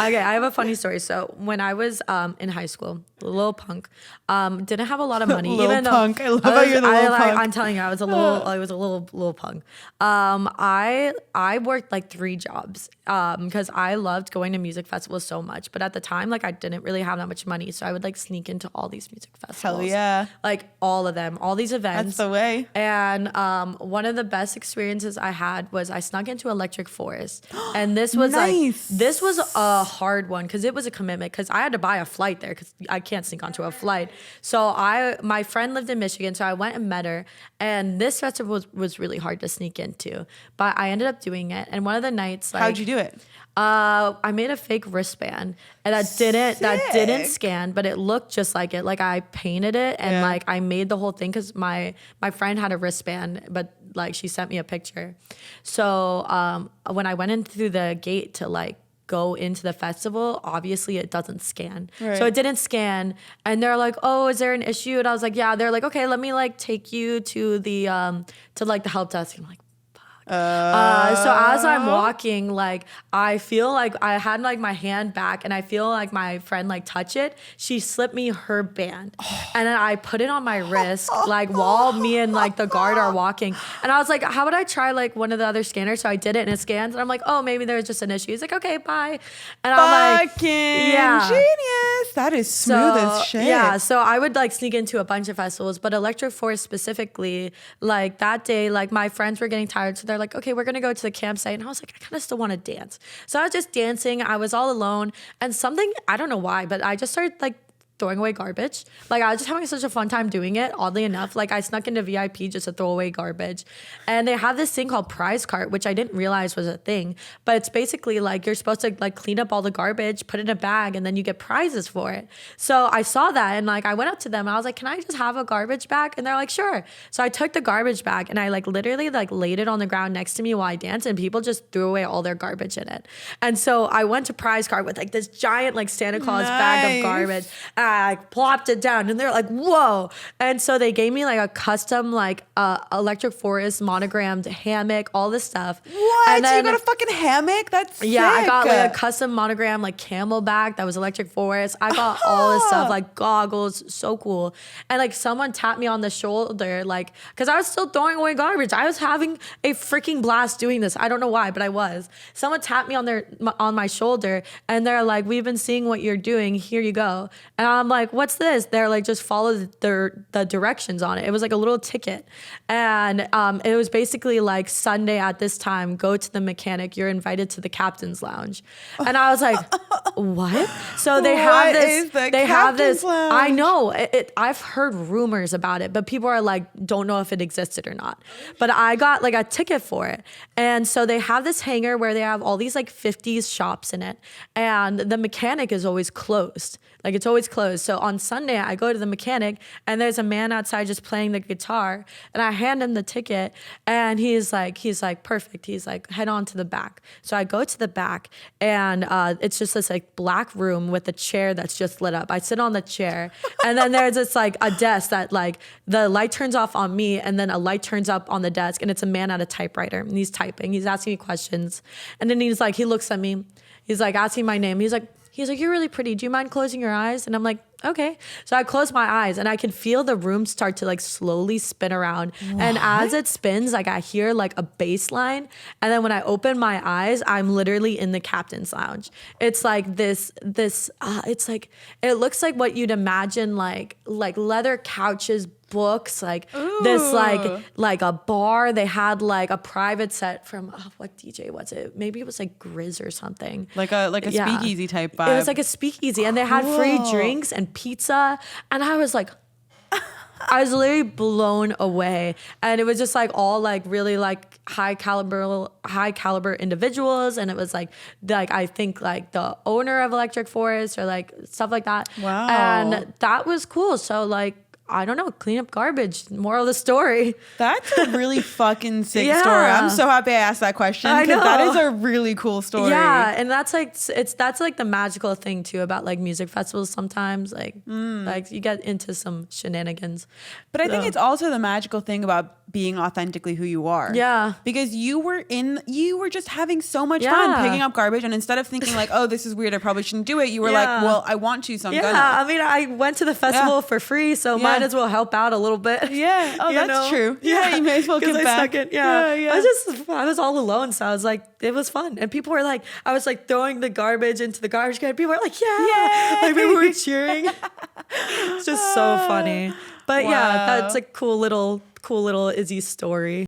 Okay, I have a funny story. So when I was in high school, Lil Punk, didn't have a lot of money. Lil even Punk. though I love how you're the Lil Punk. I'm telling you, I was a little punk. I worked like 3 jobs because I loved going to music festivals so much. But at the time, like I didn't really have that much money, so I would like sneak into all these music festivals. Hell yeah. Like all of them, all these events. That's the way. And one of the best experiences I had was I snuck into Electric Forest, and this was Nice. this was a hard one because it was a commitment because I had to buy a flight there because I can't sneak onto a flight. So my friend lived in Michigan, so I went and met her, and this festival was really hard to sneak into, but I ended up doing it. And one of the nights, like, How'd you do it? I made a fake wristband, and that didn't scan, but it looked just like it. Like I painted it, and like I made the whole thing because my friend had a wristband, but like she sent me a picture. So when I went in through the gate to like go into the festival, obviously it doesn't scan. Right. So it didn't scan, and they're like, "Oh, is there an issue?" And I was like, "Yeah." They're like, "Okay, let me like take you to the to like the help desk." And I'm like, so as I'm walking, like I feel like I had like my hand back, and I feel like my friend like touch it. She slipped me her band, and then I put it on my wrist, like while me and like the guard are walking. And I was like, how would I try like one of the other scanners? So I did it, and it scans, and I'm like, oh, maybe there's just an issue. He's like, okay, bye. And I'm like, genius. That is smooth as shit. Yeah, so I would like sneak into a bunch of festivals, but Electric Forest specifically, like that day, like my friends were getting tired, so they're like, okay, we're gonna go to the campsite. And I was like, I kind of still want to dance. So I was just dancing. I was all alone, and something, I don't know why, but I just started like throwing away garbage. Like I was just having such a fun time doing it, oddly enough. Like I snuck into VIP just to throw away garbage. And they have this thing called prize cart, which I didn't realize was a thing, but it's basically like you're supposed to like clean up all the garbage, put it in a bag, and then you get prizes for it. So I saw that, and like I went up to them and I was like, can I just have a garbage bag? And they're like, sure. So I took the garbage bag and I like literally like laid it on the ground next to me while I danced, and people just threw away all their garbage in it. And so I went to prize cart with like this giant like Santa Claus bag of garbage. I plopped it down, and they're like, whoa. And so they gave me like a custom like Electric Forest monogrammed hammock, all this stuff. What? And then, so you got a fucking hammock? That's sick. I got like a custom monogram like camelback that was Electric Forest. I got all this stuff, like goggles, so cool. And like someone tapped me on the shoulder, like, because I was still throwing away garbage. I was having a freaking blast doing this. I don't know why, but I was. Someone tapped me on my shoulder, and they're like, we've been seeing what you're doing. Here you go. And I'm like, what's this? They're like, just follow the directions on it. It was like a little ticket. And it was basically like, Sunday at this time, go to the mechanic. You're invited to the captain's lounge. And I was like, what? So they have this. They have this. Lounge? I know. I've heard rumors about it, but people are like, don't know if it existed or not. But I got like a ticket for it. And so they have this hangar where they have all these like 50s shops in it. And the mechanic is always closed. Like it's always closed. So on Sunday, I go to the mechanic, and there's a man outside just playing the guitar, and I hand him the ticket, and he's like, perfect. He's like, head on to the back. So I go to the back, and it's just this like black room with a chair that's just lit up. I sit on the chair, and then there's this like a desk that like the light turns off on me, and then a light turns up on the desk, and it's a man at a typewriter, and he's typing. He's asking me questions, and then he looks at me. He's like asking my name. He's like, you're really pretty. Do you mind closing your eyes? And I'm like, okay. So I close my eyes, and I can feel the room start to like slowly spin around. What? And as it spins, like I hear like a bass line. And then when I open my eyes, I'm literally in the captain's lounge. It's like this, it's like, it looks like what you'd imagine, like leather couches, books, like Ooh. This like a bar. They had like a private set from what DJ was it? Maybe it was like Grizz or something. Like a speakeasy type vibe. It was like a speakeasy, and they had free drinks and pizza, and I was like, I was literally blown away. And it was just like all like really like high caliber individuals, and it was like I think like the owner of Electric Forest or like stuff like that. Wow. And that was cool. So like I don't know, clean up garbage. Moral of the story. That's a really fucking sick Yeah. story. I'm so happy I asked that question I because know. that is a really cool story. Yeah, and that's like that's like the magical thing too about like music festivals sometimes. Like like you get into some shenanigans. But I think it's also the magical thing about being authentically who you are. Yeah. Because you were just having so much Yeah. fun picking up garbage, and instead of thinking like, oh, this is weird, I probably shouldn't do it, you were Yeah. like, well, I want to, so I'm Yeah, gonna. I mean, I went to the festival for free, so might as well help out a little bit. Yeah. Oh, You that's know? true. Yeah, you may as well 'Cause give I back. stuck it- yeah. Yeah. I was all alone, so I was like, it was fun, and people were like, I was like throwing the garbage into the garbage can. People were like, yeah, like people were cheering. It's just so funny. But yeah, Wow. that's a cool little Izzy story.